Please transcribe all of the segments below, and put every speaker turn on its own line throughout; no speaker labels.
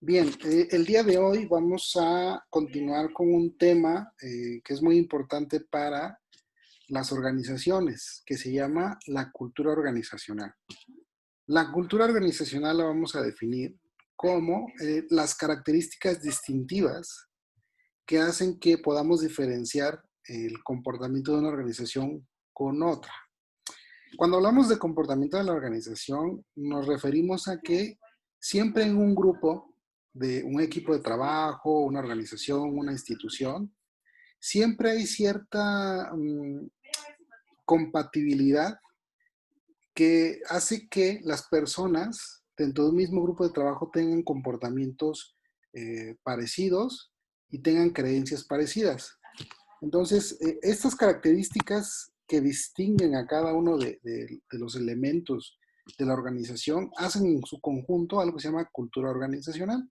Bien, el día de hoy vamos a continuar con un tema que es muy importante para las organizaciones, que se llama la cultura organizacional. La cultura organizacional la vamos a definir como las características distintivas que hacen que podamos diferenciar el comportamiento de una organización con otra. Cuando hablamos de comportamiento de la organización, nos referimos a que siempre en un grupo, de un equipo de trabajo, una organización, una institución, siempre hay cierta compatibilidad que hace que las personas dentro de un mismo grupo de trabajo tengan comportamientos parecidos y tengan creencias parecidas. Entonces, estas características que distinguen a cada uno de los elementos de la organización hacen en su conjunto algo que se llama cultura organizacional.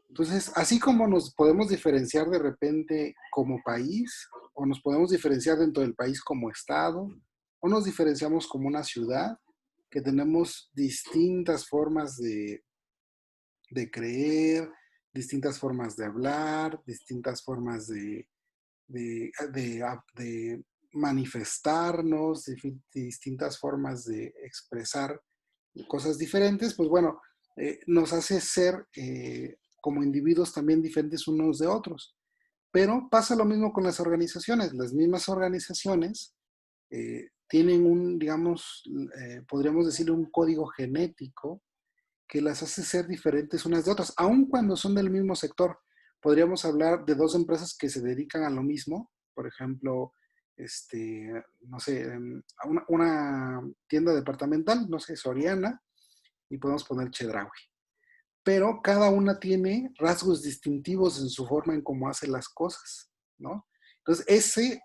Entonces, así como nos podemos diferenciar de repente como país, o nos podemos diferenciar dentro del país como estado, o nos diferenciamos como una ciudad, que tenemos distintas formas de creer, distintas formas de hablar, distintas formas de manifestarnos, distintas formas de expresar cosas diferentes, pues bueno, nos hace ser como individuos también diferentes unos de otros. Pero pasa lo mismo con las organizaciones. Las mismas organizaciones tienen digamos, podríamos decirle un código genético que las hace ser diferentes unas de otras, aun cuando son del mismo sector. Podríamos hablar de dos empresas que se dedican a lo mismo, por ejemplo, no sé, una tienda departamental, no sé, Soriana, y podemos poner Chedraui. Pero cada una tiene rasgos distintivos en su forma en cómo hace las cosas, ¿no? Entonces,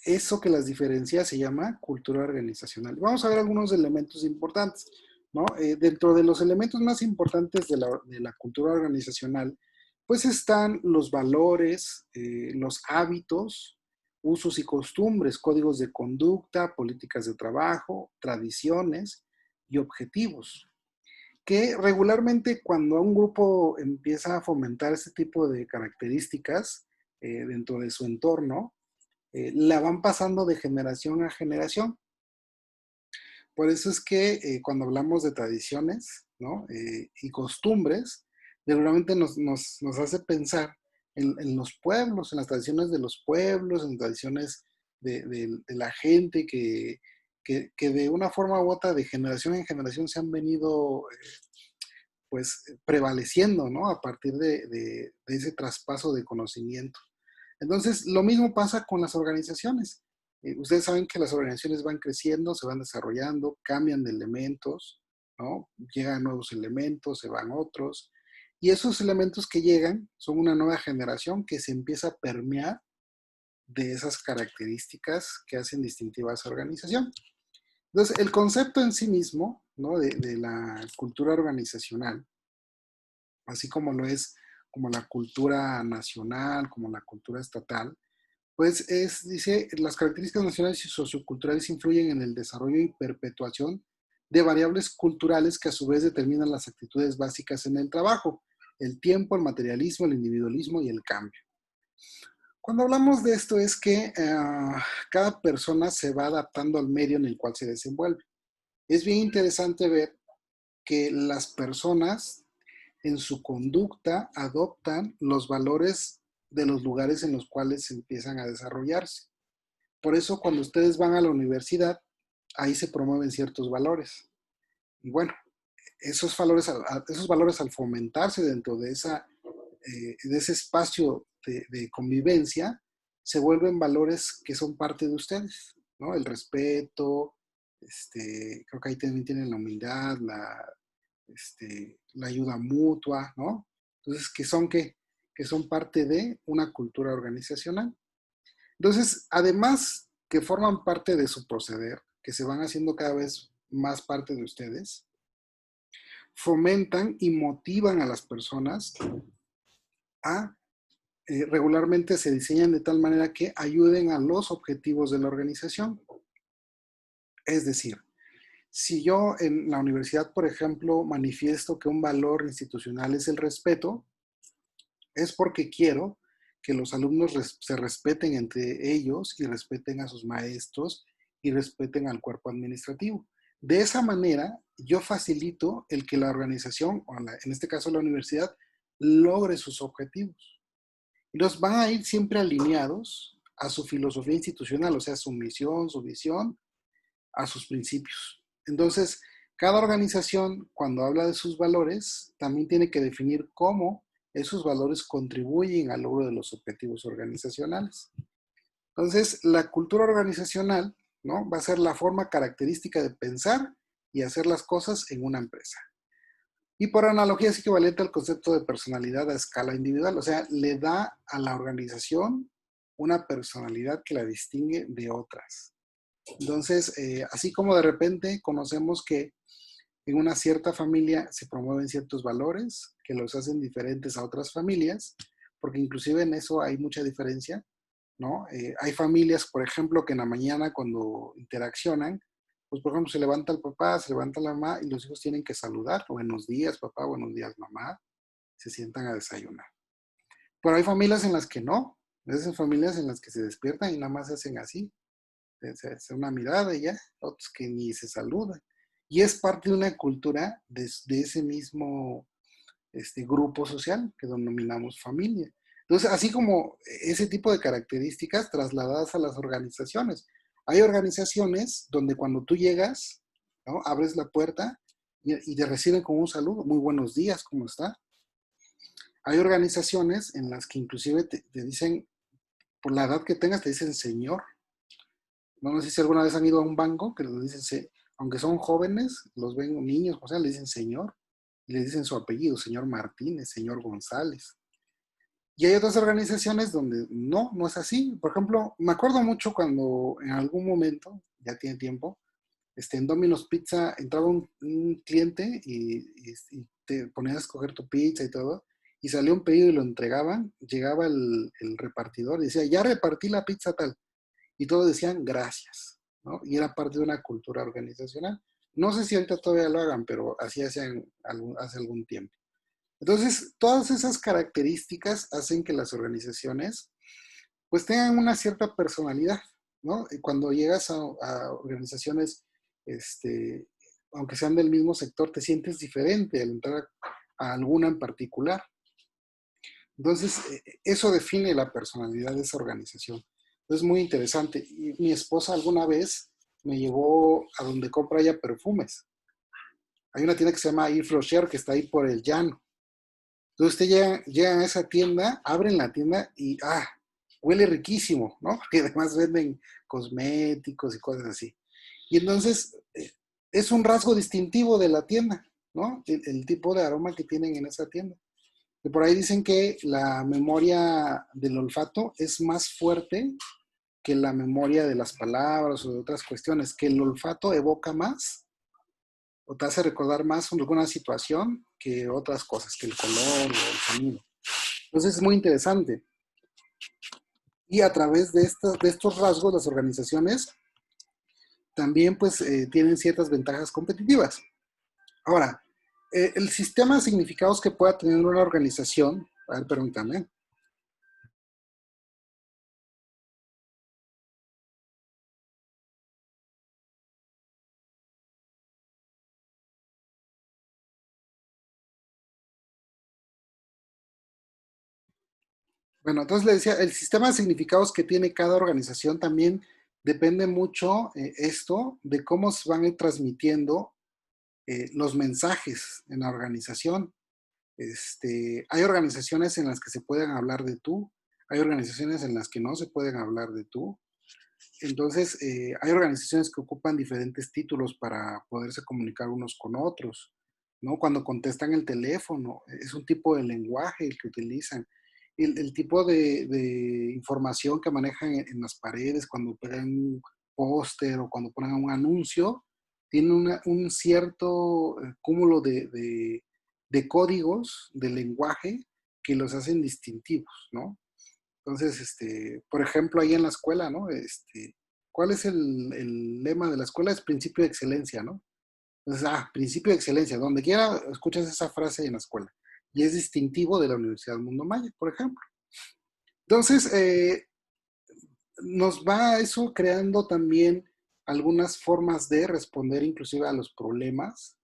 eso que las diferencia se llama cultura organizacional. Vamos a ver algunos elementos importantes, ¿no? Dentro de los elementos más importantes de la cultura organizacional, pues están los valores, los hábitos, usos y costumbres, códigos de conducta, políticas de trabajo, tradiciones y objetivos, que regularmente cuando un grupo empieza a fomentar este tipo de características dentro de su entorno, la van pasando de generación a generación. Por eso es que cuando hablamos de tradiciones, ¿no? Y costumbres, regularmente nos hace pensar en los pueblos, en las tradiciones de los pueblos, en tradiciones de la gente que de una forma u otra, de generación en generación, se han venido pues prevaleciendo, ¿no? A partir de ese traspaso de conocimiento. Entonces, lo mismo pasa con las organizaciones. Ustedes saben que las organizaciones van creciendo, se van desarrollando, cambian de elementos, ¿no? Llegan nuevos elementos, se van otros. Y esos elementos que llegan son una nueva generación que se empieza a permear de esas características que hacen distintiva a esa organización. Entonces, el concepto en sí mismo, ¿no? De la cultura organizacional, así como lo es como la cultura nacional, como la cultura estatal, pues dice, las características nacionales y socioculturales influyen en el desarrollo y perpetuación de variables culturales que a su vez determinan las actitudes básicas en el trabajo, el tiempo, el materialismo, el individualismo y el cambio. Cuando hablamos de esto es que cada persona se va adaptando al medio en el cual se desenvuelve. Es bien interesante ver que las personas en su conducta adoptan los valores de los lugares en los cuales empiezan a desarrollarse. Por eso cuando ustedes van a la universidad, ahí se promueven ciertos valores. Y bueno, esos valores al fomentarse dentro de ese espacio de convivencia, se vuelven valores que son parte de ustedes, ¿no? El respeto, creo que ahí también tienen la humildad, la ayuda mutua, ¿no? Entonces, que son parte de una cultura organizacional. Entonces, además que forman parte de su proceder, que se van haciendo cada vez más parte de ustedes, fomentan y motivan a las personas a regularmente se diseñan de tal manera que ayuden a los objetivos de la organización. Es decir, Si yo en la universidad, por ejemplo, manifiesto que un valor institucional es el respeto, es porque quiero que los alumnos se respeten entre ellos y respeten a sus maestros y respeten al cuerpo administrativo. De esa manera, yo facilito el que la organización, o en este caso la universidad, logre sus objetivos. Y los van a ir siempre alineados a su filosofía institucional, o sea, su misión, su visión, a sus principios. Entonces, cada organización, cuando habla de sus valores, también tiene que definir cómo esos valores contribuyen al logro de los objetivos organizacionales. Entonces, la cultura organizacional, ¿no? Va a ser la forma característica de pensar y hacer las cosas en una empresa. Y por analogía es equivalente al concepto de personalidad a escala individual, o sea, le da a la organización una personalidad que la distingue de otras. Entonces, así como de repente conocemos que en una cierta familia se promueven ciertos valores que los hacen diferentes a otras familias, porque inclusive en eso hay mucha diferencia, ¿no? Hay familias, por ejemplo, que en la mañana cuando interaccionan, pues por ejemplo se levanta el papá, se levanta la mamá y los hijos tienen que saludar, buenos días papá, buenos días mamá, se sientan a desayunar. Pero hay familias en las que no, esas familias en las que se despiertan y nada más hacen así, se hace una mirada y ya, otros que ni se saludan. Y es parte de una cultura de ese mismo grupo social que denominamos familia. Entonces, así como ese tipo de características trasladadas a las organizaciones. Hay organizaciones donde cuando tú llegas, ¿no? Abres la puerta y te reciben con un saludo, muy buenos días, ¿cómo está? Hay organizaciones en las que inclusive te dicen, por la edad que tengas, te dicen señor. No sé si alguna vez han ido a un banco que les dicen, aunque son jóvenes, los ven niños, o sea, le dicen señor, y le dicen su apellido, señor Martínez, señor González. Y hay otras organizaciones donde no es así. Por ejemplo, me acuerdo mucho cuando en algún momento, ya tiene tiempo, en Domino's Pizza entraba un cliente y te ponías a escoger tu pizza y todo, y salió un pedido y lo entregaban, llegaba el repartidor y decía, ya repartí la pizza tal y todos decían gracias, ¿no? Y era parte de una cultura organizacional. No sé si ahorita todavía lo hagan, pero así hacían hace algún tiempo. Entonces, todas esas características hacen que las organizaciones pues tengan una cierta personalidad, ¿no? Y cuando llegas a organizaciones, este, aunque sean del mismo sector, te sientes diferente al entrar a alguna en particular. Entonces, eso define la personalidad de esa organización. Es muy interesante. Y mi esposa alguna vez me llevó a donde compra ella perfumes. Hay una tienda que se llama Yves Rocher que está ahí por el llano. Entonces usted llega a esa tienda, abren la tienda y huele riquísimo, ¿no? Porque además venden cosméticos y cosas así. Y entonces es un rasgo distintivo de la tienda, ¿no? El tipo de aroma que tienen en esa tienda. Y por ahí dicen que la memoria del olfato es más fuerte que la memoria de las palabras o de otras cuestiones, que el olfato evoca más o te hace recordar más alguna situación que otras cosas, que el color o el sonido. Entonces es muy interesante. Y a través de estos rasgos, las organizaciones también pues tienen ciertas ventajas competitivas. Ahora, el sistema de significados que pueda tener una organización, a ver, pregúntame. Bueno, entonces le decía, el sistema de significados que tiene cada organización también depende mucho esto de cómo se van a ir transmitiendo los mensajes en la organización. Hay organizaciones en las que se pueden hablar de tú, hay organizaciones en las que no se pueden hablar de tú. Entonces, hay organizaciones que ocupan diferentes títulos para poderse comunicar unos con otros, ¿no? Cuando contestan el teléfono, es un tipo de lenguaje el que utilizan. El tipo de información que manejan en las paredes, cuando ponen un póster o cuando ponen un anuncio, tiene un cierto cúmulo de códigos de lenguaje que los hacen distintivos, ¿no? Entonces, por ejemplo, ahí en la escuela, ¿no? ¿Cuál es el lema de la escuela? Es principio de excelencia, ¿no? Entonces, principio de excelencia, donde quiera escuchas esa frase en la escuela. Y es distintivo de la Universidad Mundo Maya, por ejemplo. Entonces, nos va eso creando también algunas formas de responder inclusive a los problemas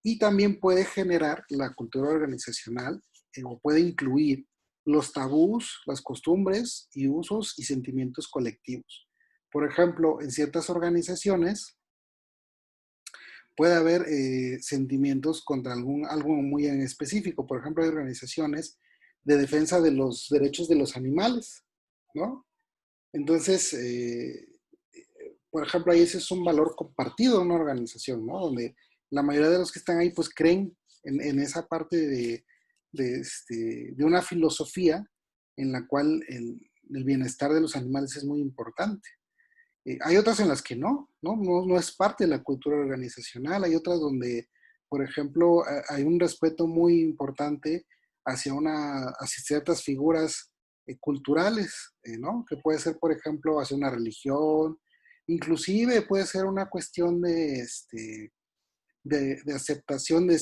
y también puede generar la cultura organizacional o puede incluir los tabús, las costumbres y usos y sentimientos colectivos. Por ejemplo, en ciertas organizaciones puede haber sentimientos contra algo muy en específico. Por ejemplo, hay organizaciones de defensa de los derechos de los animales, ¿no? Entonces, por ejemplo, ahí ese es un valor compartido en una organización, ¿no? Donde la mayoría de los que están ahí pues creen en esa parte de una filosofía en la cual el bienestar de los animales es muy importante. Hay otras en las que no es parte de la cultura organizacional. Hay otras donde, por ejemplo, hay un respeto muy importante hacia ciertas figuras culturales, ¿no? Que puede ser, por ejemplo, hacia una religión, inclusive puede ser una cuestión de aceptación de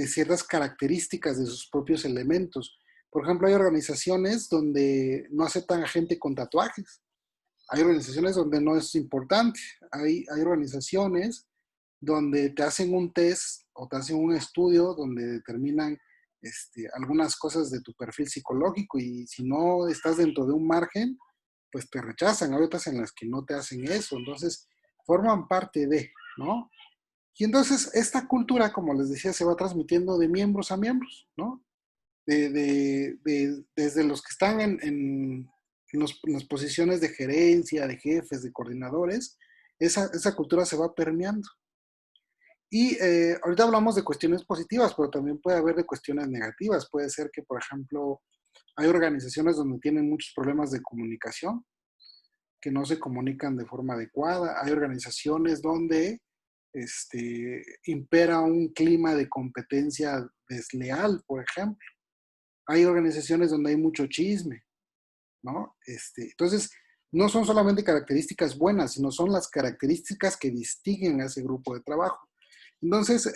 ciertas características de sus propios elementos. Por ejemplo, hay organizaciones donde no aceptan a gente con tatuajes. Hay organizaciones donde no es importante. Hay organizaciones donde te hacen un test o te hacen un estudio donde determinan algunas cosas de tu perfil psicológico y si no estás dentro de un margen, pues te rechazan. Hay otras en las que no te hacen eso. Entonces, forman parte de, ¿no? Y entonces esta cultura, como les decía, se va transmitiendo de miembros a miembros, ¿no? Desde los que están en las posiciones de gerencia, de jefes, de coordinadores, esa cultura se va permeando. Y ahorita hablamos de cuestiones positivas, pero también puede haber de cuestiones negativas. Puede ser que, por ejemplo, hay organizaciones donde tienen muchos problemas de comunicación, que no se comunican de forma adecuada. Hay organizaciones donde impera un clima de competencia desleal, por ejemplo. Hay organizaciones donde hay mucho chisme, ¿no? Entonces, no son solamente características buenas, sino son las características que distinguen a ese grupo de trabajo. Entonces,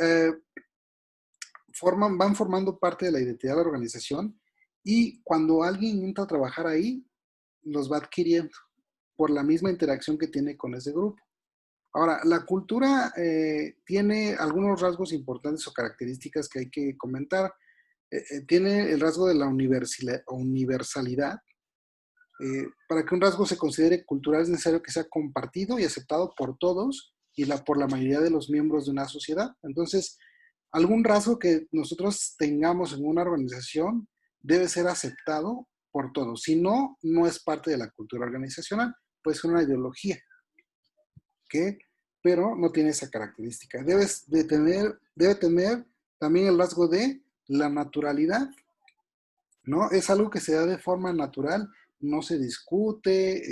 van formando parte de la identidad de la organización y cuando alguien entra a trabajar ahí, los va adquiriendo por la misma interacción que tiene con ese grupo. Ahora, la cultura tiene algunos rasgos importantes o características que hay que comentar. Tiene el rasgo de la universalidad. Para que un rasgo se considere cultural es necesario que sea compartido y aceptado por todos y por la mayoría de los miembros de una sociedad. Entonces, algún rasgo que nosotros tengamos en una organización debe ser aceptado por todos. Si no, no es parte de la cultura organizacional, puede ser una ideología, ¿ok? Pero no tiene esa característica. Debe tener también el rasgo de la naturalidad, ¿no? Es algo que se da de forma natural, no se discute,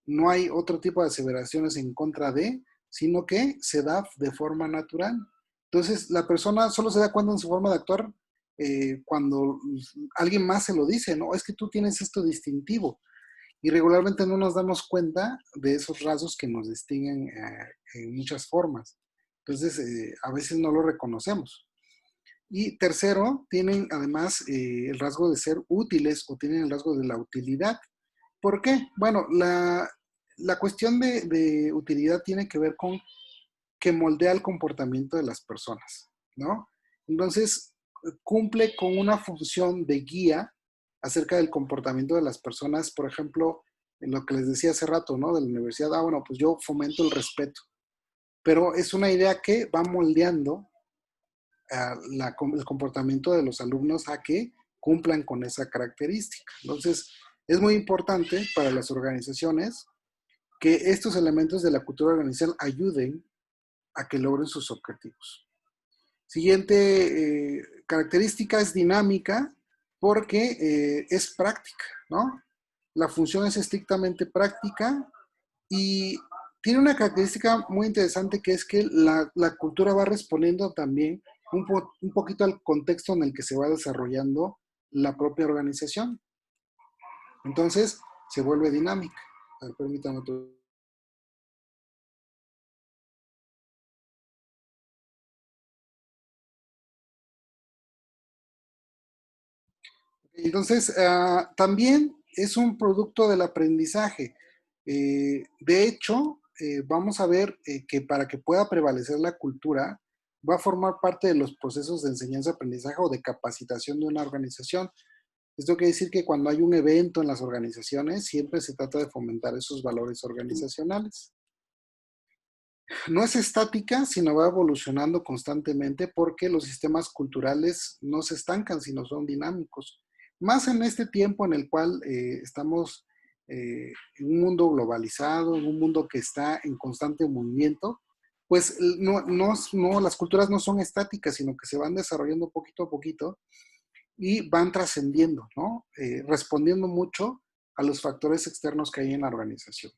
no hay otro tipo de aseveraciones en contra de, sino que se da de forma natural. Entonces, la persona solo se da cuenta en su forma de actuar cuando alguien más se lo dice, ¿no? Es que tú tienes esto distintivo. Y regularmente no nos damos cuenta de esos rasgos que nos distinguen en muchas formas. Entonces, a veces no lo reconocemos. Y tercero, tienen además el rasgo de ser útiles o tienen el rasgo de la utilidad. ¿Por qué? Bueno, la cuestión de utilidad tiene que ver con que moldea el comportamiento de las personas, ¿no? Entonces, cumple con una función de guía acerca del comportamiento de las personas, por ejemplo, en lo que les decía hace rato, ¿no? De la universidad, bueno, pues yo fomento el respeto, pero es una idea que va moldeando el comportamiento de los alumnos a que cumplan con esa característica. Entonces, es muy importante para las organizaciones que estos elementos de la cultura organizacional ayuden a que logren sus objetivos. Siguiente característica es dinámica porque es práctica, ¿no? La función es estrictamente práctica y tiene una característica muy interesante que es que la cultura va respondiendo también un poquito al contexto en el que se va desarrollando la propia organización. Entonces, se vuelve dinámica. A ver, permítame otro. Entonces, también es un producto del aprendizaje. De hecho, vamos a ver que para que pueda prevalecer la cultura, va a formar parte de los procesos de enseñanza-aprendizaje o de capacitación de una organización. Esto quiere decir que cuando hay un evento en las organizaciones, siempre se trata de fomentar esos valores organizacionales. No es estática, sino va evolucionando constantemente porque los sistemas culturales no se estancan, sino son dinámicos. Más en este tiempo en el cual estamos en un mundo globalizado, en un mundo que está en constante movimiento, pues las culturas no son estáticas, sino que se van desarrollando poquito a poquito y van trascendiendo, ¿no? Respondiendo mucho a los factores externos que hay en la organización.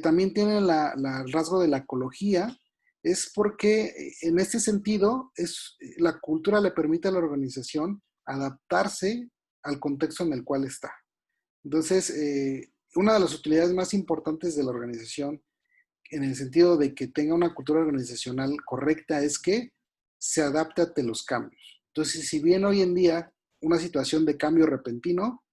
También tiene el rasgo de la ecología, es porque en este sentido la cultura le permite a la organización adaptarse al contexto en el cual está. Entonces, una de las utilidades más importantes de la organización, en el sentido de que tenga una cultura organizacional correcta, es que se adapte ante los cambios. Entonces, si bien hoy en día una situación de cambio repentino,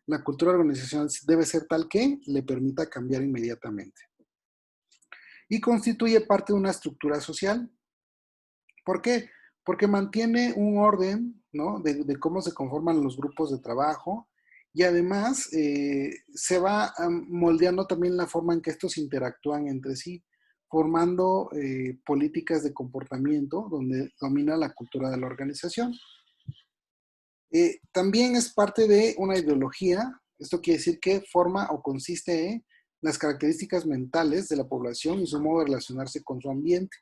la cultura organizacional debe ser tal que le permita cambiar inmediatamente. Y constituye parte de una estructura social. ¿Por qué? Porque mantiene un orden, ¿no? De cómo se conforman los grupos de trabajo y además se va moldeando también la forma en que estos interactúan entre sí, formando políticas de comportamiento donde domina la cultura de la organización. También es parte de una ideología. Esto quiere decir que forma o consiste en las características mentales de la población y su modo de relacionarse con su ambiente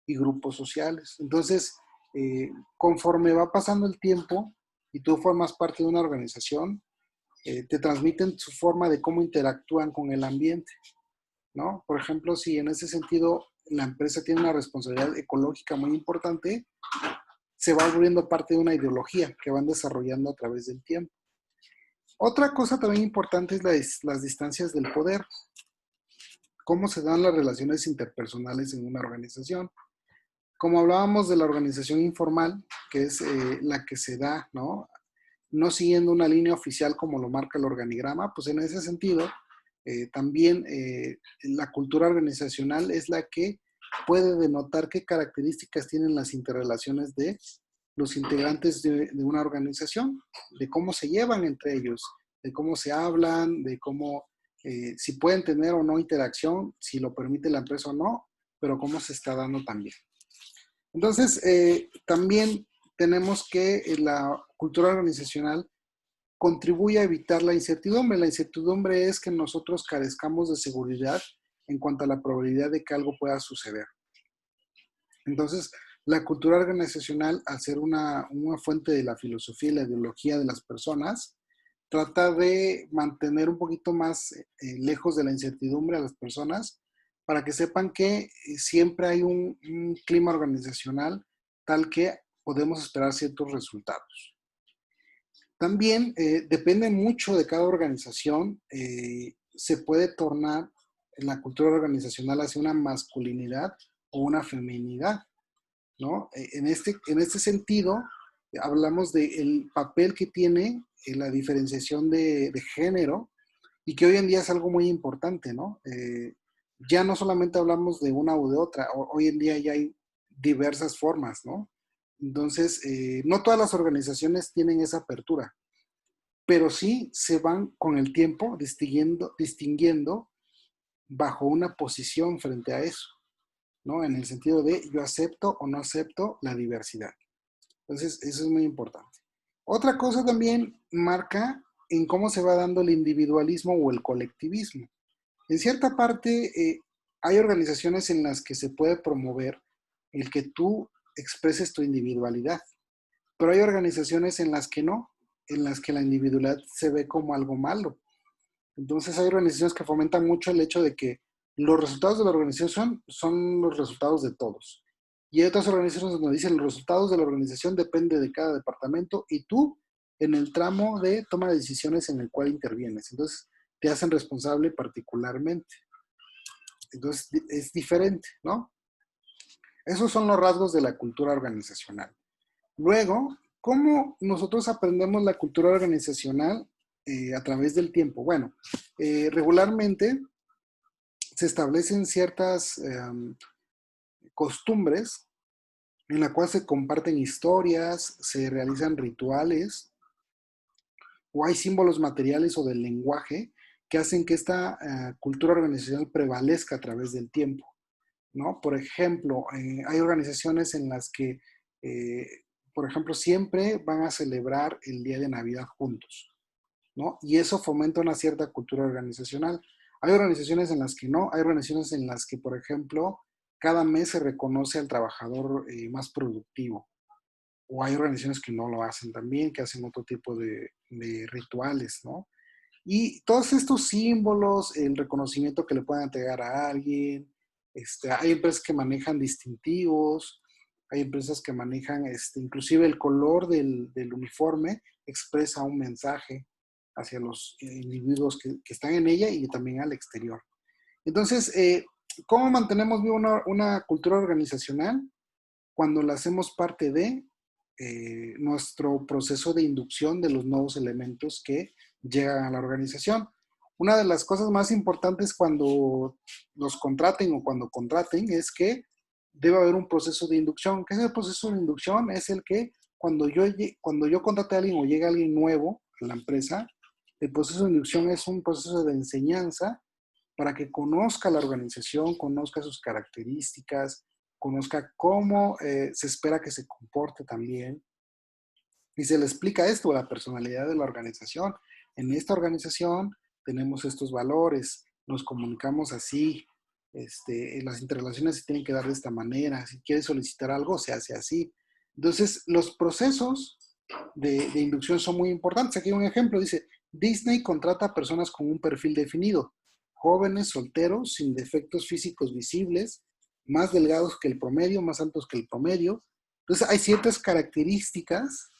y grupos sociales. Entonces, conforme va pasando el tiempo y tú formas parte de una organización, te transmiten su forma de cómo interactúan con el ambiente, ¿no? Por ejemplo, si en ese sentido la empresa tiene una responsabilidad ecológica muy importante, se va volviendo parte de una ideología que van desarrollando a través del tiempo. Otra cosa también importante es las distancias del poder, cómo se dan las relaciones interpersonales en una organización. Como hablábamos de la organización informal, que es la que se da, ¿no? No siguiendo una línea oficial como lo marca el organigrama, pues en ese sentido, también la cultura organizacional es la que puede denotar qué características tienen las interrelaciones de los integrantes de una organización, de cómo se llevan entre ellos, de cómo se hablan, de cómo, si pueden tener o no interacción, si lo permite la empresa o no, pero cómo se está dando también. Entonces, también tenemos que la cultura organizacional contribuye a evitar la incertidumbre. La incertidumbre es que nosotros carezcamos de seguridad en cuanto a la probabilidad de que algo pueda suceder. Entonces, la cultura organizacional, al ser una fuente de la filosofía y la ideología de las personas, trata de mantener un poquito más lejos de la incertidumbre a las personas para que sepan que siempre hay un clima organizacional tal que podemos esperar ciertos resultados. También depende mucho de cada organización, se puede tornar la cultura organizacional hacia una masculinidad o una feminidad, ¿no? En este sentido, hablamos del papel que tiene la diferenciación de género y que hoy en día es algo muy importante, ¿no? Ya no solamente hablamos de una o de otra, hoy en día ya hay diversas formas, ¿no? Entonces, no todas las organizaciones tienen esa apertura, pero sí se van con el tiempo distinguiendo bajo una posición frente a eso, ¿no? En el sentido de yo acepto o no acepto la diversidad. Entonces, eso es muy importante. Otra cosa también marca en cómo se va dando el individualismo o el colectivismo. En cierta parte, hay organizaciones en las que se puede promover el que tú expreses tu individualidad, pero hay organizaciones en las que no, en las que la individualidad se ve como algo malo. Entonces hay organizaciones que fomentan mucho el hecho de que los resultados de la organización son los resultados de todos. Y hay otras organizaciones donde dicen los resultados de la organización depende de cada departamento y tú en el tramo de toma de decisiones en el cual intervienes. Entonces te hacen responsable particularmente. Entonces es diferente, ¿no? Esos son los rasgos de la cultura organizacional. Luego ¿Cómo nosotros aprendemos la cultura organizacional a través del tiempo? Bueno, regularmente se establecen ciertas costumbres en la cual se comparten historias, se realizan rituales o hay símbolos materiales o del lenguaje que hacen que esta cultura organizacional prevalezca a través del tiempo, ¿no? Por ejemplo, hay organizaciones en las que, eh, por ejemplo, siempre van a celebrar el día de Navidad juntos, ¿no? Y eso fomenta una cierta cultura organizacional. Hay organizaciones en las que no, hay organizaciones en las que, por ejemplo, cada mes se reconoce al trabajador más productivo, o hay organizaciones que no lo hacen también, que hacen otro tipo de rituales, ¿no? Y todos estos símbolos, el reconocimiento que le pueden entregar a alguien, hay empresas que manejan distintivos, hay empresas que manejan, inclusive el color del uniforme expresa un mensaje hacia los individuos que están en ella y también al exterior. Entonces, ¿cómo mantenemos viva una cultura organizacional? Cuando la hacemos parte de nuestro proceso de inducción de los nuevos elementos que llegan a la organización. Una de las cosas más importantes cuando los contraten o cuando contraten es que debe haber un proceso de inducción. ¿Qué es el proceso de inducción? Es el que cuando yo contrate a alguien o llega alguien nuevo a la empresa, el proceso de inducción es un proceso de enseñanza para que conozca la organización, conozca sus características, conozca cómo se espera que se comporte también. Y se le explica esto, la personalidad de la organización. En esta organización tenemos estos valores, nos comunicamos así, las interrelaciones se tienen que dar de esta manera, si quieres solicitar algo, se hace así. Entonces, los procesos de inducción son muy importantes. Aquí hay un ejemplo, dice, Disney contrata a personas con un perfil definido, jóvenes, solteros, sin defectos físicos visibles, más delgados que el promedio, más altos que el promedio. Entonces, hay ciertas características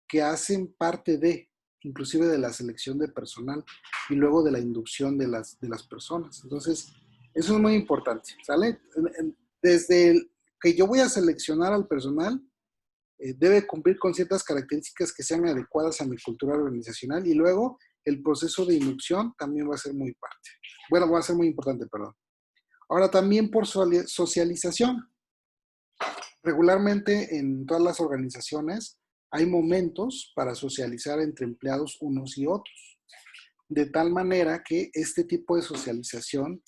que hacen parte de, inclusive de la selección de personal y luego de la inducción de las personas. Entonces, eso es muy importante, ¿sale? Desde el que yo voy a seleccionar al personal, debe cumplir con ciertas características que sean adecuadas a mi cultura organizacional y luego el proceso de inducción también va a ser muy parte. Bueno, va a ser muy importante, perdón. Ahora también por socialización. Regularmente en todas las organizaciones hay momentos para socializar entre empleados unos y otros, de tal manera que este tipo de socialización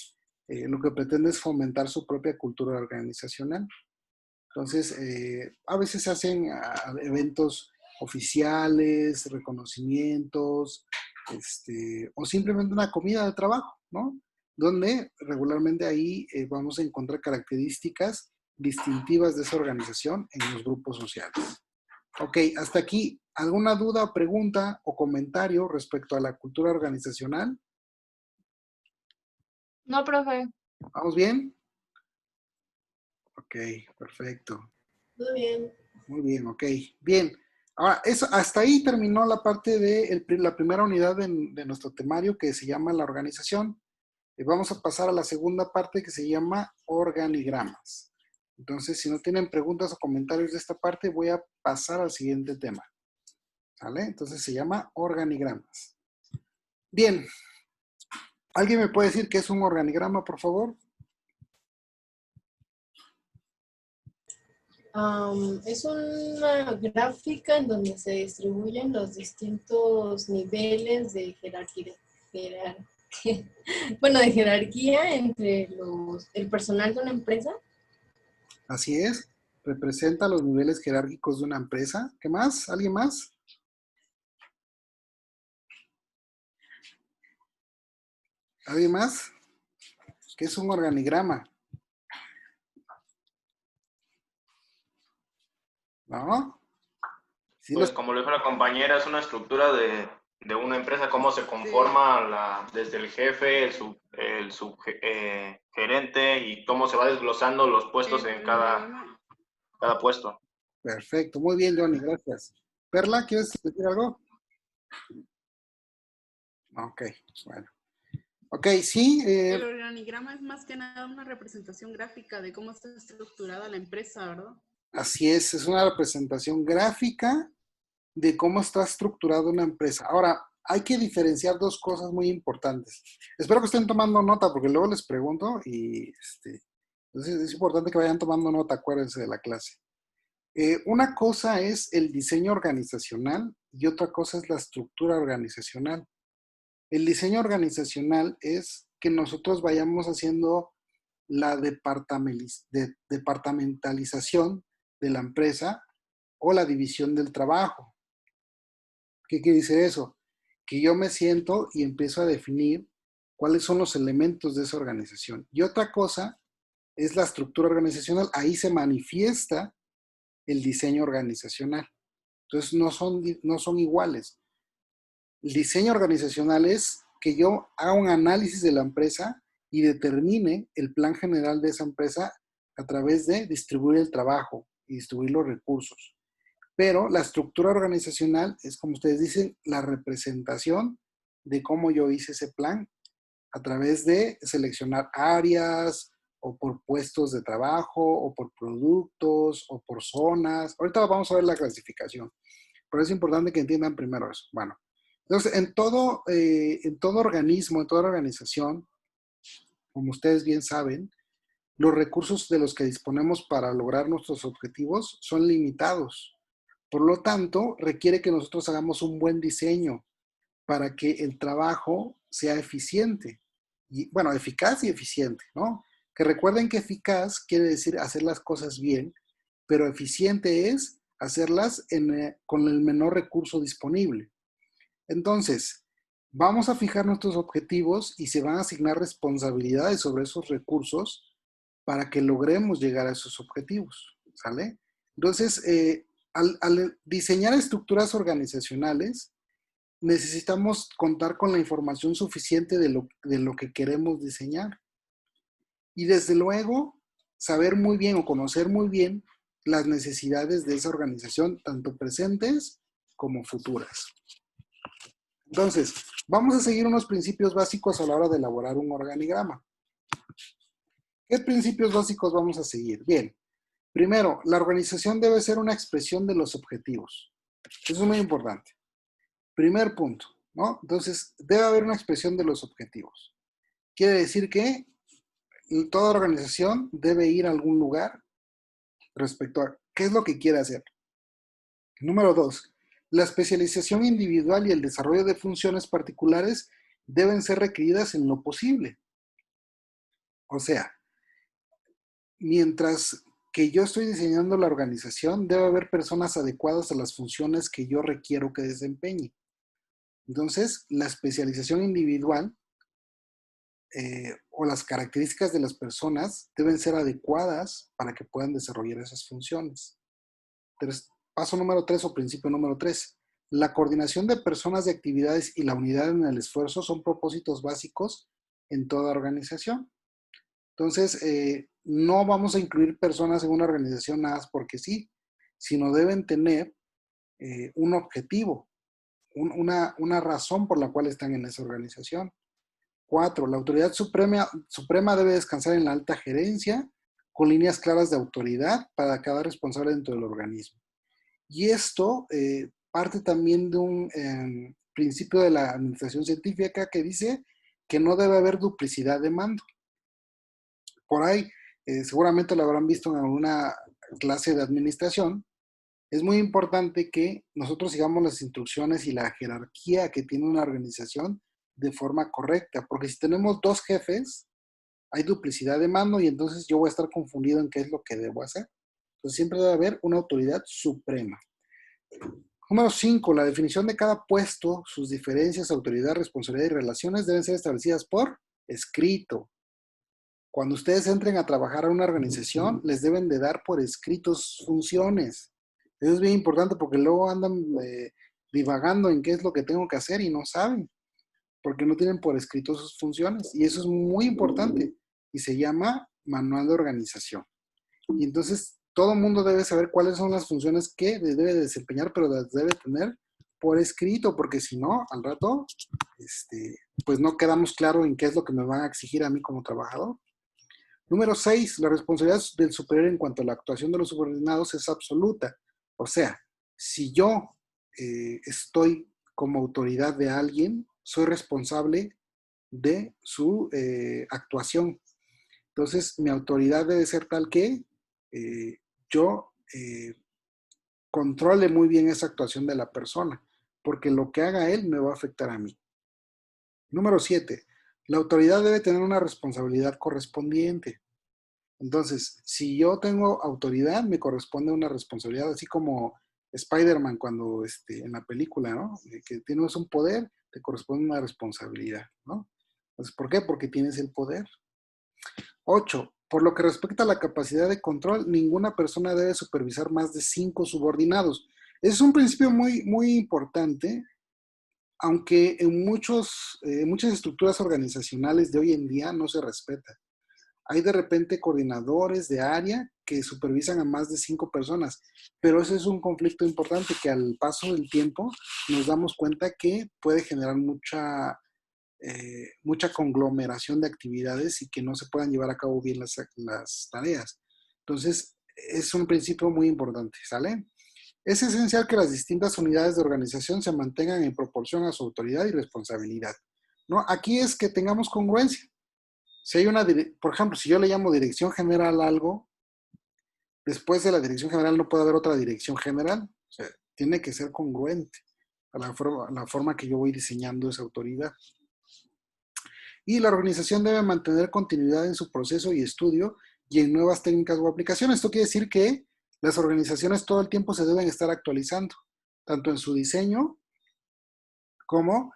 lo que pretende es fomentar su propia cultura organizacional. Entonces, a veces se hacen eventos oficiales, reconocimientos, o simplemente una comida de trabajo, ¿no? Donde regularmente ahí vamos a encontrar características distintivas de esa organización en los grupos sociales. Ok, hasta aquí, ¿alguna duda, pregunta o comentario respecto a la cultura organizacional?
No, profe.
¿Vamos bien? Ok, perfecto.
Muy bien.
Muy bien, ok. Bien. Ahora, eso, hasta ahí terminó la parte de la primera unidad de nuestro temario que se llama la organización. Vamos a pasar a la segunda parte que se llama organigramas. Entonces, si no tienen preguntas o comentarios de esta parte, voy a pasar al siguiente tema. ¿Vale? Entonces se llama organigramas. Bien. ¿Alguien me puede decir qué es un organigrama, por favor?
Es una gráfica en donde se distribuyen los distintos niveles de jerarquía, bueno, de jerarquía entre el personal de una empresa.
Así es. Representa los niveles jerárquicos de una empresa. ¿Qué más? ¿Alguien más? ¿Alguien más? ¿Qué es un organigrama? ¿No? Sí,
Pues como lo dijo la compañera, es una estructura de una empresa, cómo se conforma desde el jefe, el subgerente y cómo se va desglosando los puestos en cada puesto.
Perfecto, muy bien, Johnny, gracias. Perla, ¿quieres decir algo? Ok, bueno. Ok, sí.
El organigrama es más que nada una representación gráfica de cómo está estructurada la empresa, ¿verdad?
Así es una representación gráfica de cómo está estructurada una empresa. Ahora, hay que diferenciar dos cosas muy importantes. Espero que estén tomando nota porque luego les pregunto y entonces es importante que vayan tomando nota, acuérdense de la clase. Una cosa es el diseño organizacional y otra cosa es la estructura organizacional. El diseño organizacional es que nosotros vayamos haciendo la departamentalización de la empresa o la división del trabajo. ¿Qué quiere decir eso? Que yo me siento y empiezo a definir cuáles son los elementos de esa organización. Y otra cosa es la estructura organizacional. Ahí se manifiesta el diseño organizacional. Entonces no son iguales. El diseño organizacional es que yo haga un análisis de la empresa y determine el plan general de esa empresa a través de distribuir el trabajo y distribuir los recursos. Pero la estructura organizacional es, como ustedes dicen, la representación de cómo yo hice ese plan a través de seleccionar áreas o por puestos de trabajo o por productos o por zonas. Ahorita vamos a ver la clasificación, pero es importante que entiendan primero eso. Bueno, entonces en todo organismo, en toda organización, como ustedes bien saben, los recursos de los que disponemos para lograr nuestros objetivos son limitados. Por lo tanto, requiere que nosotros hagamos un buen diseño para que el trabajo sea eficiente. Y, bueno, eficaz y eficiente, ¿no? Que recuerden que eficaz quiere decir hacer las cosas bien, pero eficiente es hacerlas con el menor recurso disponible. Entonces, vamos a fijar nuestros objetivos y se van a asignar responsabilidades sobre esos recursos para que logremos llegar a esos objetivos, ¿sale? Entonces, al diseñar estructuras organizacionales, necesitamos contar con la información suficiente de lo que queremos diseñar. Y desde luego, saber muy bien o conocer muy bien las necesidades de esa organización, tanto presentes como futuras. Entonces, vamos a seguir unos principios básicos a la hora de elaborar un organigrama. ¿Qué principios básicos vamos a seguir? Bien, primero, la organización debe ser una expresión de los objetivos. Eso es muy importante. Primer punto, ¿no? Entonces, debe haber una expresión de los objetivos. Quiere decir que toda organización debe ir a algún lugar respecto a qué es lo que quiere hacer. Número 2, la especialización individual y el desarrollo de funciones particulares deben ser requeridas en lo posible. O sea, mientras que yo estoy diseñando la organización, debe haber personas adecuadas a las funciones que yo requiero que desempeñe. Entonces, la especialización individual o las características de las personas deben ser adecuadas para que puedan desarrollar esas funciones. Paso número 3 o principio número 3. La coordinación de personas de actividades y la unidad en el esfuerzo son propósitos básicos en toda organización. Entonces, no vamos a incluir personas en una organización nada más porque sí, sino deben tener un objetivo, una razón por la cual están en esa organización. 4. La autoridad suprema debe descansar en la alta gerencia con líneas claras de autoridad para cada responsable dentro del organismo. Y esto parte también de un principio de la administración científica que dice que no debe haber duplicidad de mando. Por ahí, seguramente lo habrán visto en alguna clase de administración. Es muy importante que nosotros sigamos las instrucciones y la jerarquía que tiene una organización de forma correcta, porque si tenemos dos jefes, hay duplicidad de mando y entonces yo voy a estar confundido en qué es lo que debo hacer. Entonces siempre debe haber una autoridad suprema. Número 5. La definición de cada puesto, sus diferencias, autoridad, responsabilidad y relaciones deben ser establecidas por escrito. Cuando ustedes entren a trabajar a una organización, les deben de dar por escrito sus funciones. Eso es bien importante porque luego andan divagando en qué es lo que tengo que hacer y no saben, porque no tienen por escrito sus funciones. Y eso es muy importante y se llama manual de organización. Y entonces todo el mundo debe saber cuáles son las funciones que debe desempeñar, pero las debe tener por escrito, porque si no, al rato, pues no quedamos claro en qué es lo que me van a exigir a mí como trabajador. Número 6. La responsabilidad del superior en cuanto a la actuación de los subordinados es absoluta. O sea, si yo estoy como autoridad de alguien, soy responsable de su actuación. Entonces, mi autoridad debe ser tal que yo controle muy bien esa actuación de la persona, porque lo que haga él me va a afectar a mí. Número 7. La autoridad debe tener una responsabilidad correspondiente. Entonces, si yo tengo autoridad, me corresponde una responsabilidad, así como Spider-Man cuando en la película, ¿no? Que tienes un poder, te corresponde una responsabilidad, ¿no? Entonces, ¿por qué? Porque tienes el poder. 8. Por lo que respecta a la capacidad de control, ninguna persona debe supervisar más de 5 subordinados. Ese es un principio muy, muy importante, aunque en muchas estructuras organizacionales de hoy en día no se respeta. Hay de repente coordinadores de área que supervisan a más de 5 personas, pero ese es un conflicto importante que al paso del tiempo nos damos cuenta que puede generar mucha conglomeración de actividades y que no se puedan llevar a cabo bien las tareas. Entonces, es un principio muy importante, ¿sale? Es esencial que las distintas unidades de organización se mantengan en proporción a su autoridad y responsabilidad, ¿no? Aquí es que tengamos congruencia. Si hay por ejemplo, si yo le llamo dirección general a algo, después de la dirección general no puede haber otra dirección general. O sea, tiene que ser congruente a la forma que yo voy diseñando esa autoridad. Y la organización debe mantener continuidad en su proceso y estudio y en nuevas técnicas o aplicaciones. Esto quiere decir que las organizaciones todo el tiempo se deben estar actualizando, tanto en su diseño como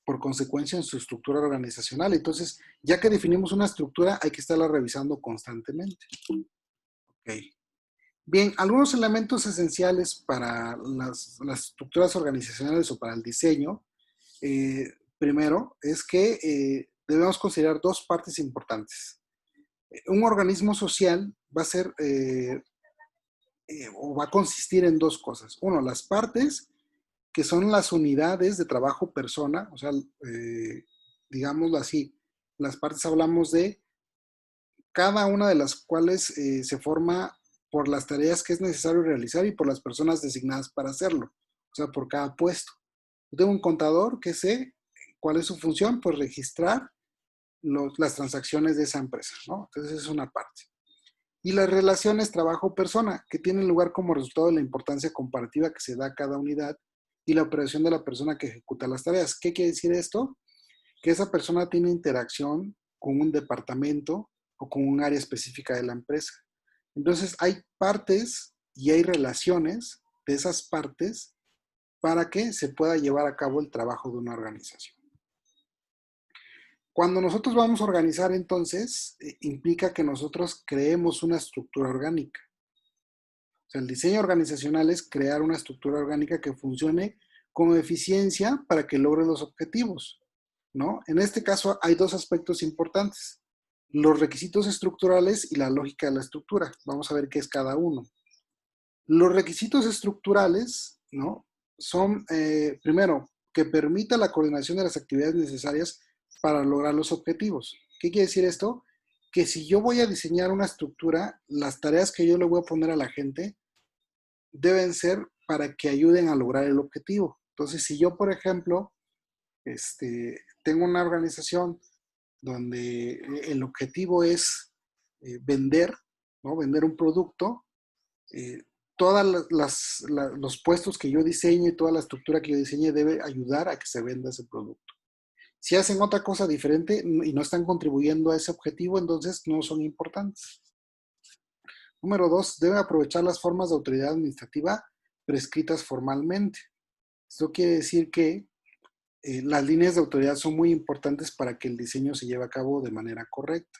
por consecuencia en su estructura organizacional. Entonces, ya que definimos una estructura, hay que estarla revisando constantemente. Ok. Bien, algunos elementos esenciales para las estructuras organizacionales o para el diseño, primero, es que debemos considerar dos partes importantes. Un organismo social va a ser o va a consistir en dos cosas. Uno, las partes, que son las unidades de trabajo persona, o sea, digámoslo así, las partes hablamos de cada una de las cuales se forma por las tareas que es necesario realizar y por las personas designadas para hacerlo, o sea, por cada puesto. Yo tengo un contador que sé cuál es su función, pues registrar las transacciones de esa empresa, ¿no? Entonces es una parte. Y las relaciones trabajo-persona, que tienen lugar como resultado de la importancia comparativa que se da a cada unidad y la operación de la persona que ejecuta las tareas. ¿Qué quiere decir esto? Que esa persona tiene interacción con un departamento o con un área específica de la empresa. Entonces hay partes y hay relaciones de esas partes para que se pueda llevar a cabo el trabajo de una organización. Cuando nosotros vamos a organizar, entonces, implica que nosotros creemos una estructura orgánica. O sea, el diseño organizacional es crear una estructura orgánica que funcione con eficiencia para que logre los objetivos, ¿no? En este caso hay dos aspectos importantes: los requisitos estructurales y la lógica de la estructura. Vamos a ver qué es cada uno. Los requisitos estructurales, ¿no? Son, primero, que permita la coordinación de las actividades necesarias para lograr los objetivos. ¿Qué quiere decir esto? Que si yo voy a diseñar una estructura, las tareas que yo le voy a poner a la gente deben ser para que ayuden a lograr el objetivo. Entonces, si yo, por ejemplo, tengo una organización donde el objetivo es vender, ¿no? Vender un producto, todos los puestos que yo diseñe, toda la estructura que yo diseñe debe ayudar a que se venda ese producto. Si hacen otra cosa diferente y no están contribuyendo a ese objetivo, entonces no son importantes. Número 2, deben aprovechar las formas de autoridad administrativa prescritas formalmente. Esto quiere decir que las líneas de autoridad son muy importantes para que el diseño se lleve a cabo de manera correcta.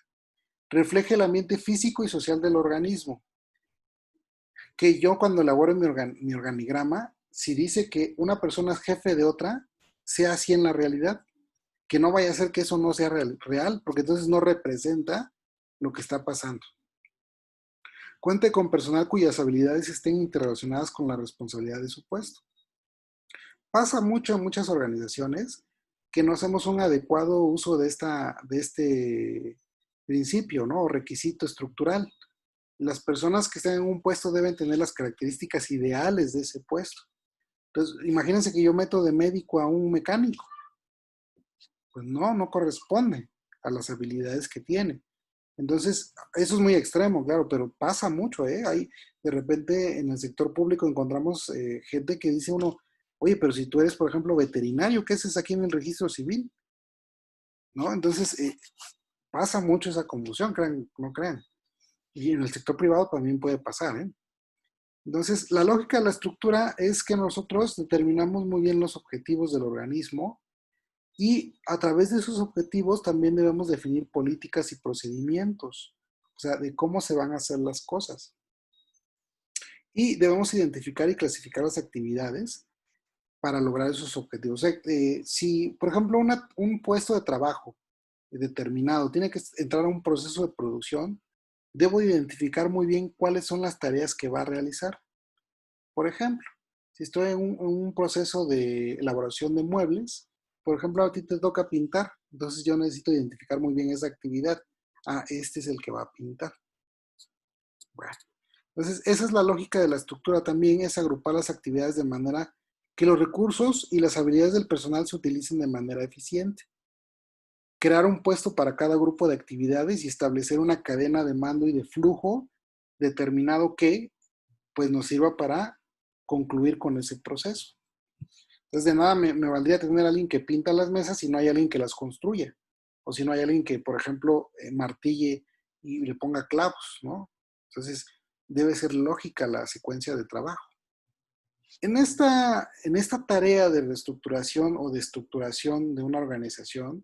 Refleje el ambiente físico y social del organismo. Que yo cuando elaboro mi organigrama, si dice que una persona es jefe de otra, sea así en la realidad. Que no vaya a ser que eso no sea real, porque entonces no representa lo que está pasando. Cuente con personal cuyas habilidades estén interrelacionadas con la responsabilidad de su puesto. Pasa mucho en muchas organizaciones que no hacemos un adecuado uso de este principio, ¿no? O requisito estructural. Las personas que están en un puesto deben tener las características ideales de ese puesto. Entonces, imagínense que yo meto de médico a un mecánico. Pues no, no corresponde a las habilidades que tiene. Entonces, eso es muy extremo, claro, pero pasa mucho, ¿eh? Hay, de repente, en el sector público encontramos gente que dice uno, oye, pero si tú eres, por ejemplo, veterinario, ¿qué haces aquí en el registro civil? ¿No? Entonces, pasa mucho esa confusión, crean, no crean. Y en el sector privado también puede pasar, ¿eh? Entonces, la lógica de la estructura es que nosotros determinamos muy bien los objetivos del organismo y a través de esos objetivos también debemos definir políticas y procedimientos, o sea, de cómo se van a hacer las cosas. Y debemos identificar y clasificar las actividades para lograr esos objetivos. O sea, si, por ejemplo, un puesto de trabajo determinado tiene que entrar a un proceso de producción, debo identificar muy bien cuáles son las tareas que va a realizar. Por ejemplo, si estoy en un proceso de elaboración de muebles, por ejemplo, a ti te toca pintar, entonces yo necesito identificar muy bien esa actividad. Ah, este es el que va a pintar. Bueno, entonces esa es la lógica de la estructura también, es agrupar las actividades de manera que los recursos y las habilidades del personal se utilicen de manera eficiente. Crear un puesto para cada grupo de actividades y establecer una cadena de mando y de flujo determinado que pues nos sirva para concluir con ese proceso. Entonces, de nada me valdría tener a alguien que pinta las mesas si no hay alguien que las construya. O si no hay alguien que, por ejemplo, martille y le ponga clavos, ¿no? Entonces, debe ser lógica la secuencia de trabajo. En esta tarea de reestructuración o de estructuración de una organización,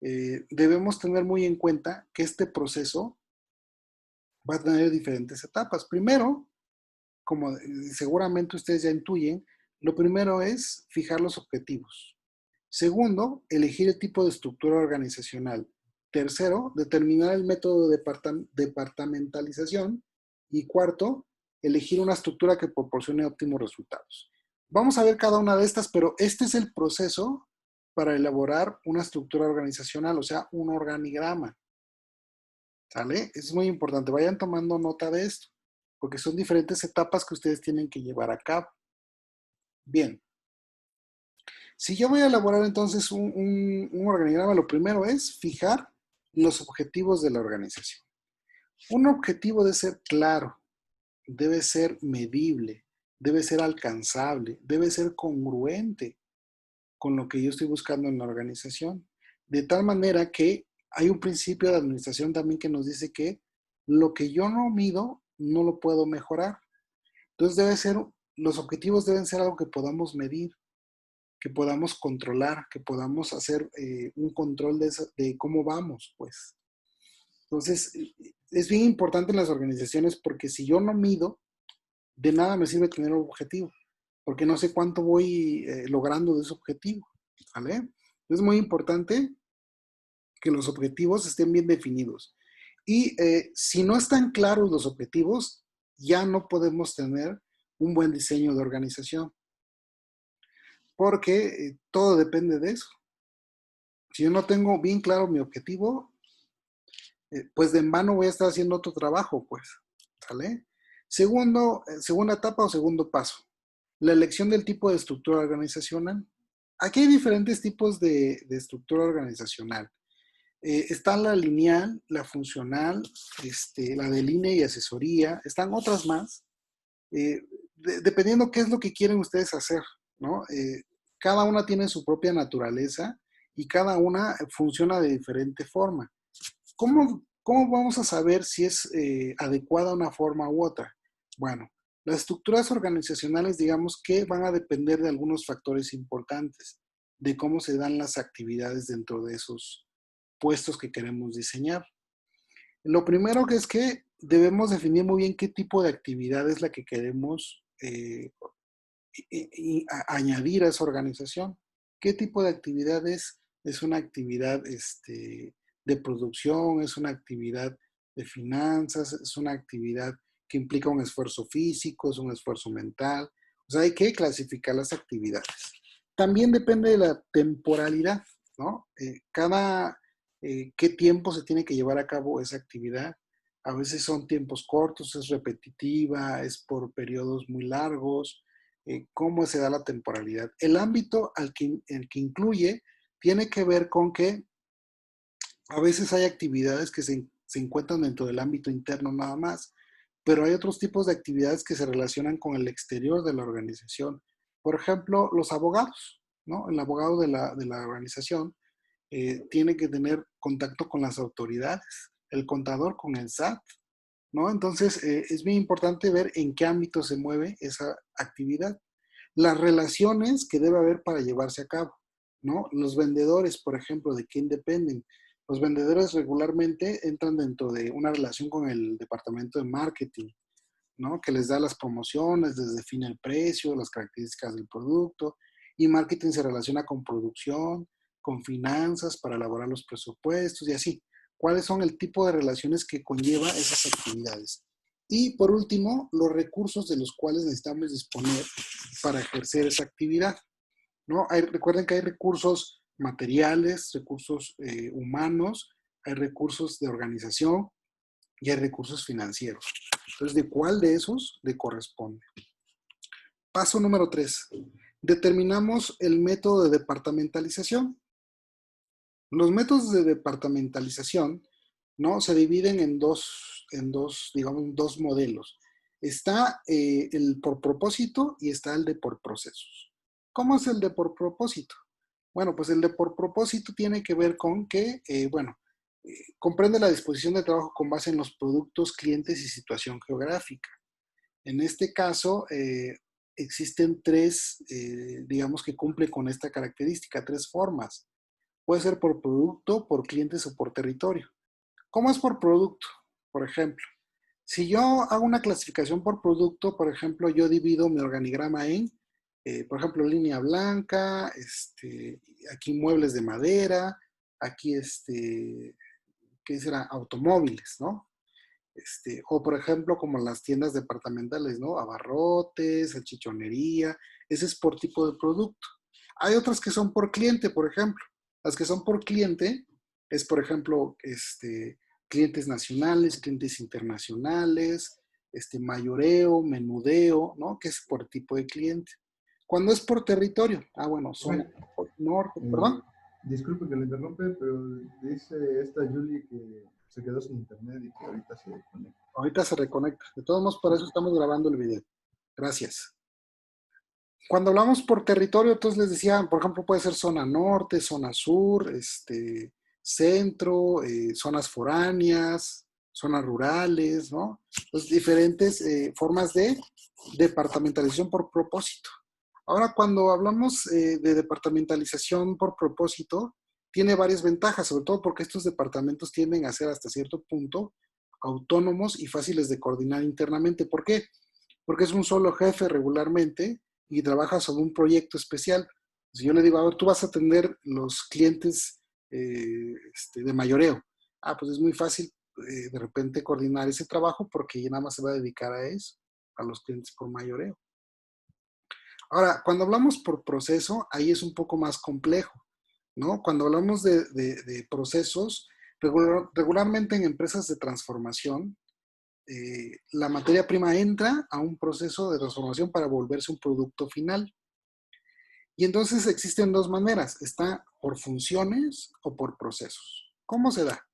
debemos tener muy en cuenta que este proceso va a tener diferentes etapas. Primero, como seguramente ustedes ya intuyen, lo primero es fijar los objetivos. Segundo, elegir el tipo de estructura organizacional. Tercero, determinar el método de departamentalización. Y cuarto, elegir una estructura que proporcione óptimos resultados. Vamos a ver cada una de estas, pero este es el proceso para elaborar una estructura organizacional, o sea, un organigrama. ¿Sale? Es muy importante. Vayan tomando nota de esto, porque son diferentes etapas que ustedes tienen que llevar a cabo. Bien. Si yo voy a elaborar entonces un organigrama, lo primero es fijar los objetivos de la organización. Un objetivo debe ser claro, debe ser medible, debe ser alcanzable, debe ser congruente con lo que yo estoy buscando en la organización. De tal manera que hay un principio de administración también que nos dice que lo que yo no mido, no lo puedo mejorar. Entonces los objetivos deben ser algo que podamos medir, que podamos controlar, que podamos hacer un control de cómo vamos, pues. Entonces, es bien importante en las organizaciones porque si yo no mido, de nada me sirve tener un objetivo, porque no sé cuánto voy logrando de ese objetivo, ¿vale? Es muy importante que los objetivos estén bien definidos. Y si no están claros los objetivos, ya no podemos tener un buen diseño de organización, porque todo depende de eso. Si yo no tengo bien claro mi objetivo, pues de en vano voy a estar haciendo otro trabajo, pues, ¿sale? Segunda etapa o segundo paso, la elección del tipo de estructura organizacional. Aquí hay diferentes tipos de estructura organizacional. Está la lineal, la funcional, la de línea y asesoría, están otras más, dependiendo qué es lo que quieren ustedes hacer, ¿no? Cada una tiene su propia naturaleza y cada una funciona de diferente forma. ¿Cómo vamos a saber si es adecuada una forma u otra? Bueno, las estructuras organizacionales, digamos que van a depender de algunos factores importantes, de cómo se dan las actividades dentro de esos puestos que queremos diseñar. Lo primero que es que debemos definir muy bien qué tipo de actividad es la que queremos añadir a esa organización. ¿Qué tipo de actividad es? ¿Es una actividad de producción? ¿Es una actividad de finanzas? ¿Es una actividad que implica un esfuerzo físico? ¿Es un esfuerzo mental? O sea, hay que clasificar las actividades. También depende de la temporalidad, ¿no? ¿Qué tiempo se tiene que llevar a cabo esa actividad? A veces son tiempos cortos, es repetitiva, es por periodos muy largos. cómo se da la temporalidad. El ámbito el que incluye tiene que ver con que a veces hay actividades que se encuentran dentro del ámbito interno nada más, pero hay otros tipos de actividades que se relacionan con el exterior de la organización. Por ejemplo, los abogados, ¿no? El abogado de la organización tiene que tener contacto con las autoridades, el contador con el SAT, ¿no? Entonces, es bien importante ver en qué ámbito se mueve esa actividad. Las relaciones que debe haber para llevarse a cabo, ¿no? Los vendedores, por ejemplo, ¿de quién dependen? Los vendedores regularmente entran dentro de una relación con el departamento de marketing, ¿no? Que les da las promociones, les define el precio, las características del producto, y marketing se relaciona con producción, con finanzas para elaborar los presupuestos y así. ¿Cuáles son el tipo de relaciones que conlleva esas actividades? Y por último, los recursos de los cuales necesitamos disponer para ejercer esa actividad, ¿no? Recuerden que hay recursos materiales, recursos humanos, hay recursos de organización y hay recursos financieros. Entonces, ¿de cuál de esos le corresponde? Paso número 3. Determinamos el método de departamentalización. Los métodos de departamentalización, ¿no? Se dividen en dos, digamos, dos modelos. Está el por propósito y está el de por procesos. ¿Cómo es el de por propósito? Bueno, pues el de por propósito tiene que ver con que, comprende la disposición de trabajo con base en los productos, clientes y situación geográfica. En este caso, existen tres, digamos que cumple con esta característica, tres formas. Puede ser por producto, por clientes o por territorio. ¿Cómo es por producto? Por ejemplo, si yo hago una clasificación por producto, por ejemplo, yo divido mi organigrama en, por ejemplo, línea blanca, aquí muebles de madera, aquí, ¿qué será? Automóviles, ¿no? O por ejemplo, como las tiendas departamentales, ¿no? Abarrotes, salchichonería, ese es por tipo de producto. Hay otras que son por cliente, por ejemplo. Las que son por cliente es, por ejemplo, clientes nacionales, clientes internacionales, mayoreo, menudeo, ¿no? Que es por tipo de cliente. Cuando es por territorio, bueno, zona norte, perdón.
Disculpe que le interrumpe, pero dice esta Julie que se quedó sin internet y que ahorita se conecta.
Ahorita se reconecta. De todos modos, por eso estamos grabando el video. Gracias. Cuando hablamos por territorio, entonces les decía, por ejemplo, puede ser zona norte, zona sur, centro, zonas foráneas, zonas rurales, ¿no? Entonces, diferentes formas de departamentalización por propósito. Ahora, cuando hablamos de departamentalización por propósito, tiene varias ventajas, sobre todo porque estos departamentos tienden a ser hasta cierto punto autónomos y fáciles de coordinar internamente. ¿Por qué? Porque es un solo jefe regularmente y trabaja sobre un proyecto especial. Si yo le digo, a ver, tú vas a atender los clientes de mayoreo. Pues es muy fácil de repente coordinar ese trabajo porque nada más se va a dedicar a eso, a los clientes por mayoreo. Ahora, cuando hablamos por proceso, ahí es un poco más complejo, ¿no? Cuando hablamos de procesos, regularmente en empresas de transformación, la materia prima entra a un proceso de transformación para volverse un producto final. Y entonces existen dos maneras, está por funciones o por procesos. ¿Cómo se da?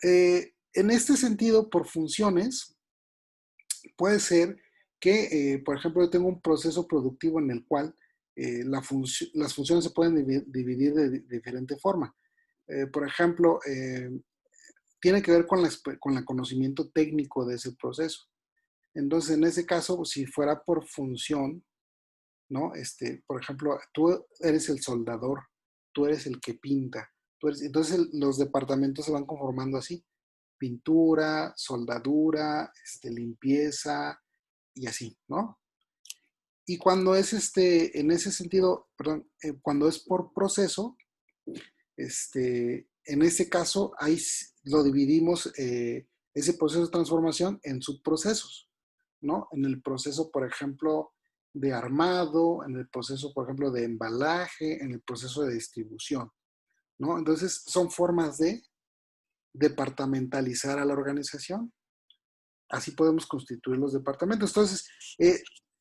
En este sentido, por funciones, puede ser que, por ejemplo, yo tengo un proceso productivo en el cual las funciones se pueden dividir de diferente forma. Por ejemplo, tiene que ver con el conocimiento técnico de ese proceso. Entonces, en ese caso, si fuera por función, ¿no? Por ejemplo, tú eres el soldador, tú eres el que pinta. Entonces, los departamentos se van conformando así. Pintura, soldadura, limpieza y así, ¿no? Y cuando es en ese sentido, perdón, cuando es por proceso, en ese caso, ahí lo dividimos ese proceso de transformación en subprocesos, ¿no? En el proceso, por ejemplo, de armado, en el proceso, por ejemplo, de embalaje, en el proceso de distribución, ¿no? Entonces, son formas de departamentalizar a la organización. Así podemos constituir los departamentos. Entonces,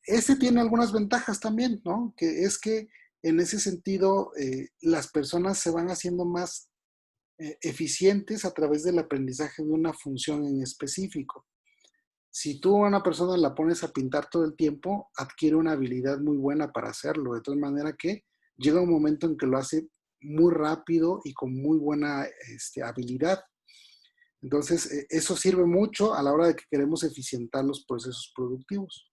Este tiene algunas ventajas también, ¿no? Que es que en ese sentido las personas se van haciendo más eficientes a través del aprendizaje de una función en específico. Si tú a una persona la pones a pintar todo el tiempo, adquiere una habilidad muy buena para hacerlo, de tal manera que llega un momento en que lo hace muy rápido y con muy buena habilidad. Entonces, eso sirve mucho a la hora de que queremos eficientar los procesos productivos.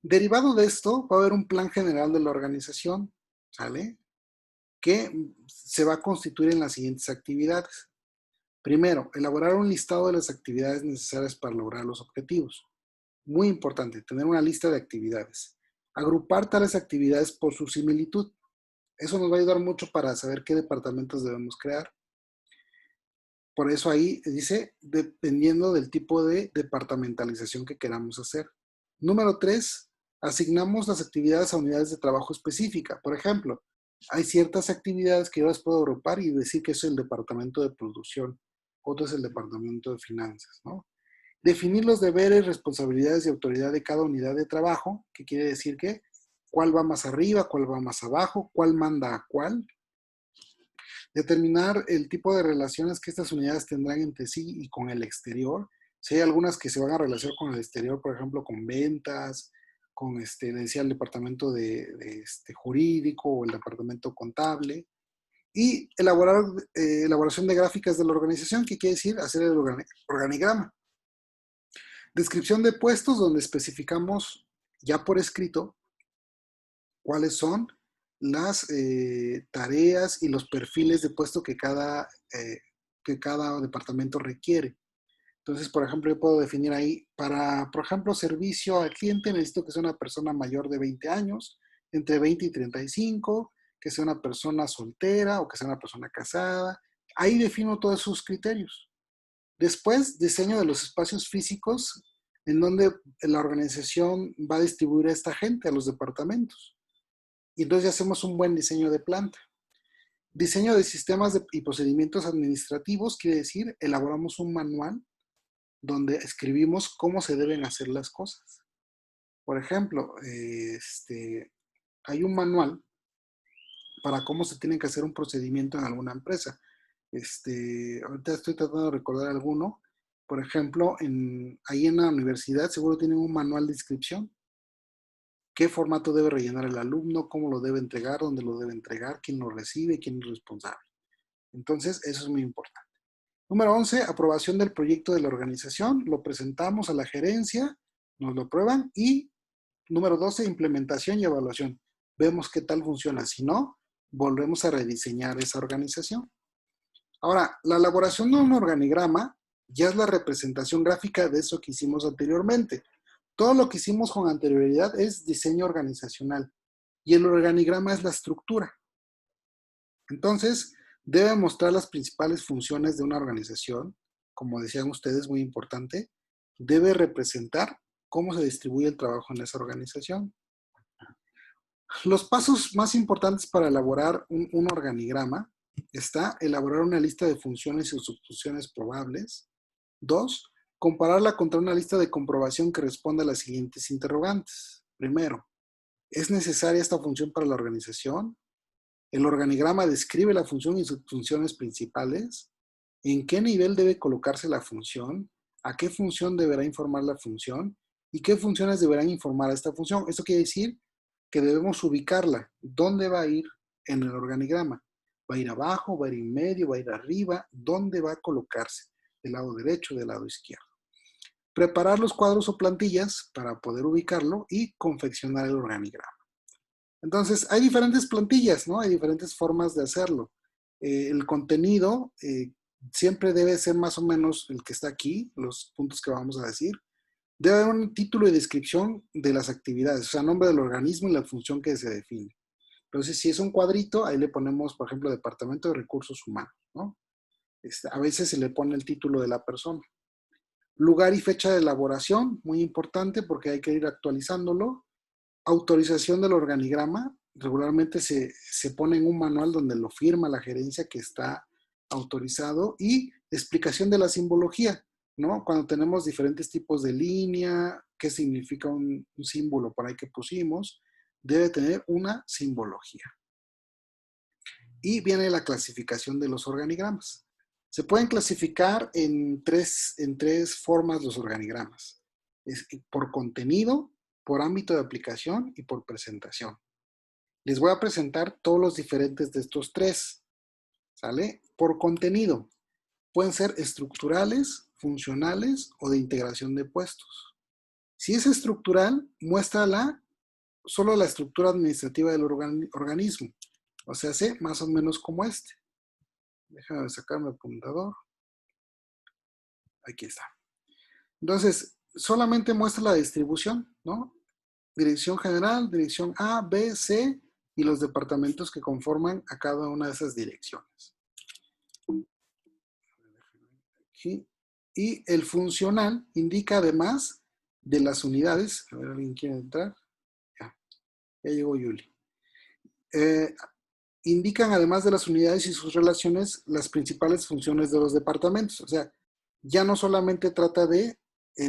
Derivado de esto, va a haber un plan general de la organización, ¿sale? Que se va a constituir en las siguientes actividades. Primero, elaborar un listado de las actividades necesarias para lograr los objetivos. Muy importante, tener una lista de actividades. Agrupar tales actividades por su similitud. Eso nos va a ayudar mucho para saber qué departamentos debemos crear. Por eso ahí dice, dependiendo del tipo de departamentalización que queramos hacer. Número 3, asignamos las actividades a unidades de trabajo específica. Por ejemplo, hay ciertas actividades que yo las puedo agrupar y decir que es el departamento de producción, otro es el departamento de finanzas, ¿no? Definir los deberes, responsabilidades y autoridad de cada unidad de trabajo, que quiere decir que cuál va más arriba, cuál va más abajo, cuál manda a cuál. Determinar el tipo de relaciones que estas unidades tendrán entre sí y con el exterior. Si hay algunas que se van a relacionar con el exterior, por ejemplo, con ventas, con le decía, el departamento de jurídico o el departamento contable. Y elaboración de gráficas de la organización, que quiere decir hacer el organigrama. Descripción de puestos, donde especificamos ya por escrito cuáles son las tareas y los perfiles de puesto que cada departamento requiere. Entonces, por ejemplo, yo puedo definir ahí, para, por ejemplo, servicio al cliente, necesito que sea una persona mayor de 20 años, entre 20 y 35, que sea una persona soltera o que sea una persona casada. Ahí defino todos esos criterios. Después, diseño de los espacios físicos en donde la organización va a distribuir a esta gente, a los departamentos. Y entonces ya hacemos un buen diseño de planta. Diseño de sistemas y procedimientos administrativos, quiere decir, elaboramos un manual donde escribimos cómo se deben hacer las cosas. Por ejemplo, hay un manual para cómo se tiene que hacer un procedimiento en alguna empresa. Ahorita estoy tratando de recordar alguno. Por ejemplo, ahí en la universidad seguro tienen un manual de inscripción. ¿Qué formato debe rellenar el alumno? ¿Cómo lo debe entregar? ¿Dónde lo debe entregar? ¿Quién lo recibe? ¿Quién es responsable? Entonces, eso es muy importante. Número 11, aprobación del proyecto de la organización. Lo presentamos a la gerencia, nos lo aprueban. Y número 12, implementación y evaluación. Vemos qué tal funciona. Si no, volvemos a rediseñar esa organización. Ahora, la elaboración de un organigrama ya es la representación gráfica de eso que hicimos anteriormente. Todo lo que hicimos con anterioridad es diseño organizacional y el organigrama es la estructura. Entonces, debe mostrar las principales funciones de una organización, como decían ustedes, muy importante. Debe representar cómo se distribuye el trabajo en esa organización. Los pasos más importantes para elaborar un organigrama está elaborar una lista de funciones y subfunciones probables. 2, compararla contra una lista de comprobación que responda a las siguientes interrogantes. Primero, ¿es necesaria esta función para la organización? El organigrama describe la función y sus funciones principales. ¿En qué nivel debe colocarse la función? ¿A qué función deberá informar la función? ¿Y qué funciones deberán informar a esta función? Esto quiere decir que debemos ubicarla. ¿Dónde va a ir en el organigrama? ¿Va a ir abajo? ¿Va a ir en medio? ¿Va a ir arriba? ¿Dónde va a colocarse? ¿Del lado derecho o del lado izquierdo? Preparar los cuadros o plantillas para poder ubicarlo y confeccionar el organigrama. Entonces, hay diferentes plantillas, ¿no? Hay diferentes formas de hacerlo. El contenido siempre debe ser más o menos el que está aquí, los puntos que vamos a decir. Debe haber un título y descripción de las actividades, o sea, nombre del organismo y la función que se define. Entonces, si es un cuadrito, ahí le ponemos, por ejemplo, Departamento de Recursos Humanos, ¿no? A veces se le pone el título de la persona. Lugar y fecha de elaboración, muy importante porque hay que ir actualizándolo. Autorización del organigrama, regularmente se pone en un manual donde lo firma la gerencia que está autorizado. Y explicación de la simbología. ¿no? Cuando tenemos diferentes tipos de línea, qué significa un símbolo por ahí que pusimos, debe tener una simbología. Y viene la clasificación de los organigramas. Se pueden clasificar en tres formas los organigramas. Es por contenido, por ámbito de aplicación y por presentación. Les voy a presentar todos los diferentes de estos tres. ¿Sale? Por contenido. Pueden ser estructurales, funcionales o de integración de puestos. Si es estructural, muéstrala solo la estructura administrativa del organismo. O sea, hace más o menos como este. Déjame sacarme el apuntador. Aquí está. Entonces, solamente muestra la distribución, ¿no? Dirección general, dirección A, B, C y los departamentos que conforman a cada una de esas direcciones. Aquí. Y el funcional indica además de las unidades. A ver, ¿alguien quiere entrar? Ya llegó Yuli. Indican además de las unidades y sus relaciones las principales funciones de los departamentos. O sea, ya no solamente trata de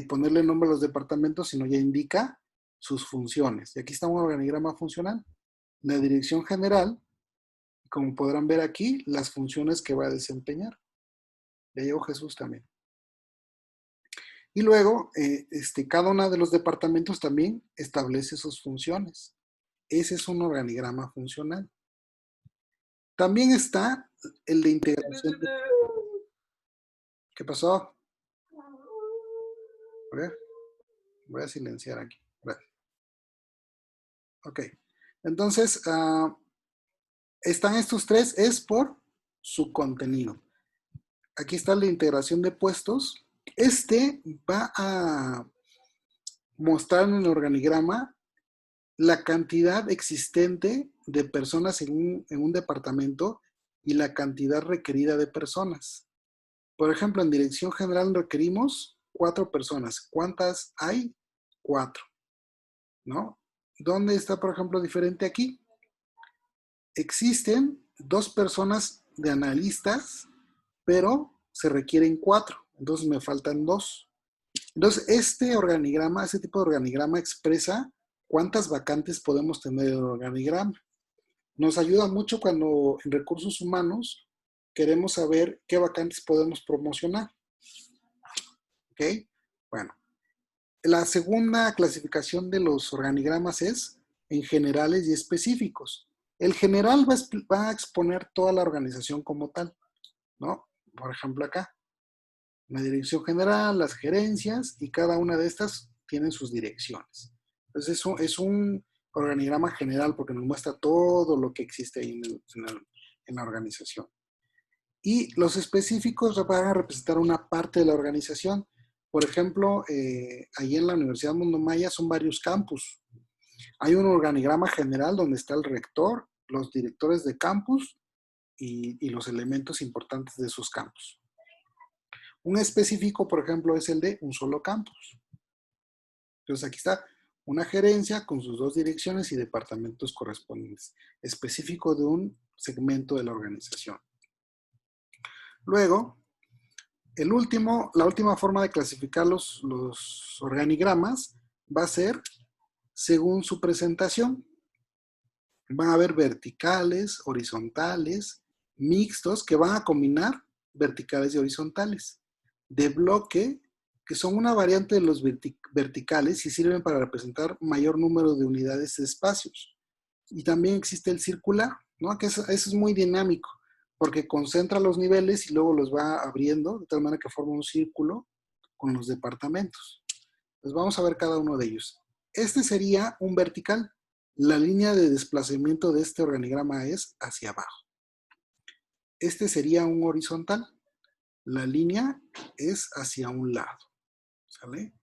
ponerle nombre a los departamentos, sino ya indica sus funciones. Y aquí está un organigrama funcional. La dirección general, como podrán ver aquí, las funciones que va a desempeñar. Ya llegó Jesús también. Y luego, cada uno de los departamentos también establece sus funciones. Ese es un organigrama funcional. También está el de integración. ¿Qué pasó? A ver, voy a silenciar aquí. Gracias. Ok. Entonces, están estos tres, es por su contenido. Aquí está la integración de puestos. Va a mostrar en el organigrama la cantidad existente de personas en un departamento y la cantidad requerida de personas. Por ejemplo, en dirección general requerimos 4 personas. ¿Cuántas hay? 4. ¿No? ¿Dónde está, por ejemplo, diferente aquí? Existen 2 personas de analistas, pero se requieren 4. Entonces me faltan 2. Entonces, este tipo de organigrama expresa cuántas vacantes podemos tener en el organigrama. Nos ayuda mucho cuando en recursos humanos queremos saber qué vacantes podemos promocionar. ¿Ok? Bueno, la segunda clasificación de los organigramas es en generales y específicos. El general va a exponer toda la organización como tal, ¿no? Por ejemplo, acá. La dirección general, las gerencias, y cada una de estas tienen sus direcciones. Entonces, es un organigrama general porque nos muestra todo lo que existe ahí en la organización. Y los específicos van a representar una parte de la organización. Por ejemplo, ahí en la Universidad Mundo Maya son varios campus. Hay un organigrama general donde está el rector, los directores de campus y los elementos importantes de esos campus. Un específico, por ejemplo, es el de un solo campus. Entonces aquí está una gerencia con sus 2 direcciones y departamentos correspondientes, específico de un segmento de la organización. Luego, la última forma de clasificar los organigramas va a ser según su presentación. Van a haber verticales, horizontales, mixtos, que van a combinar verticales y horizontales. De bloque, que son una variante de los verticales y sirven para representar mayor número de unidades de espacios. Y también existe el circular, ¿no? Que eso es muy dinámico, porque concentra los niveles y luego los va abriendo, de tal manera que forma un círculo con los departamentos. Pues vamos a ver cada uno de ellos. Este sería un vertical. La línea de desplazamiento de este organigrama es hacia abajo. Este sería un horizontal. La línea es hacia un lado. ¿Sale?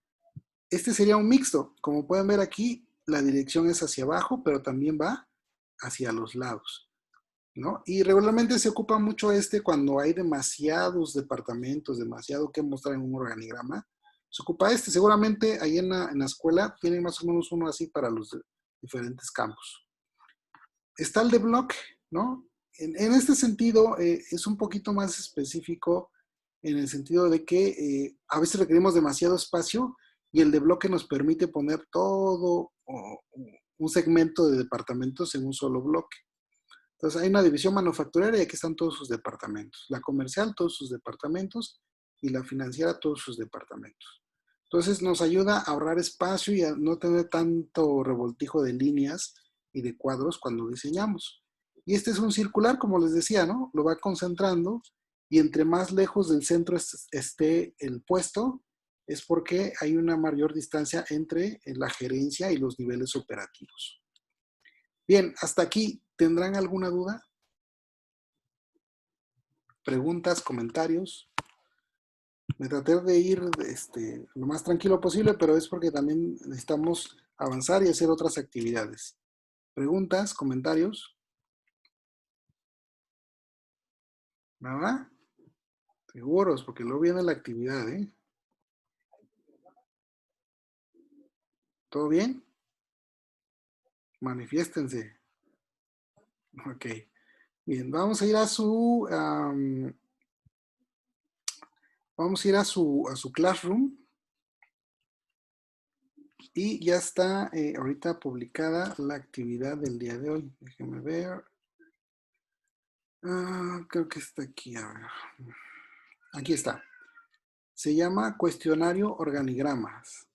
Este sería un mixto. Como pueden ver aquí, la dirección es hacia abajo, pero también va hacia los lados, ¿no? Y regularmente se ocupa mucho cuando hay demasiados departamentos, demasiado que mostrar en un organigrama. Se ocupa Seguramente ahí en la escuela tienen más o menos uno así para los diferentes campos. Está el de bloque, ¿no? En este sentido, es un poquito más específico en el sentido de que a veces requerimos demasiado espacio y el de bloque nos permite poner todo un segmento de departamentos en un solo bloque. Entonces hay una división manufacturera y aquí están todos sus departamentos. La comercial, todos sus departamentos, y la financiera, todos sus departamentos. Entonces nos ayuda a ahorrar espacio y a no tener tanto revoltijo de líneas y de cuadros cuando diseñamos. Y este es un circular, como les decía, ¿no? Lo va concentrando y entre más lejos del centro esté el puesto, es porque hay una mayor distancia entre la gerencia y los niveles operativos. Bien, hasta aquí. ¿Tendrán alguna duda? ¿Preguntas, comentarios? Me traté de ir lo más tranquilo posible, pero es porque también necesitamos avanzar y hacer otras actividades. ¿Preguntas, comentarios? ¿Nada? Seguros, porque luego viene la actividad, ¿eh? ¿Todo bien? Manifiéstense. Ok. Bien, vamos a ir a su... vamos a ir a su Classroom. Y ya está ahorita publicada la actividad del día de hoy. Déjenme ver. Creo que está aquí. A ver. Aquí está. Se llama cuestionario organigramas.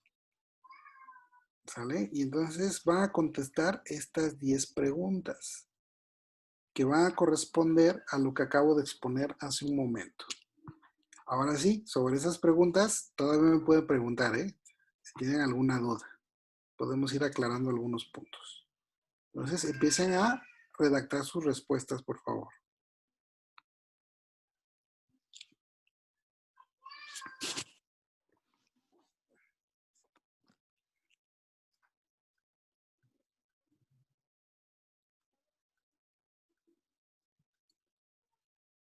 ¿Sale? Y entonces va a contestar estas 10 preguntas que van a corresponder a lo que acabo de exponer hace un momento. Ahora sí, sobre esas preguntas todavía me pueden preguntar, ¿eh? Si tienen alguna duda. Podemos ir aclarando algunos puntos. Entonces empiecen a redactar sus respuestas, por favor.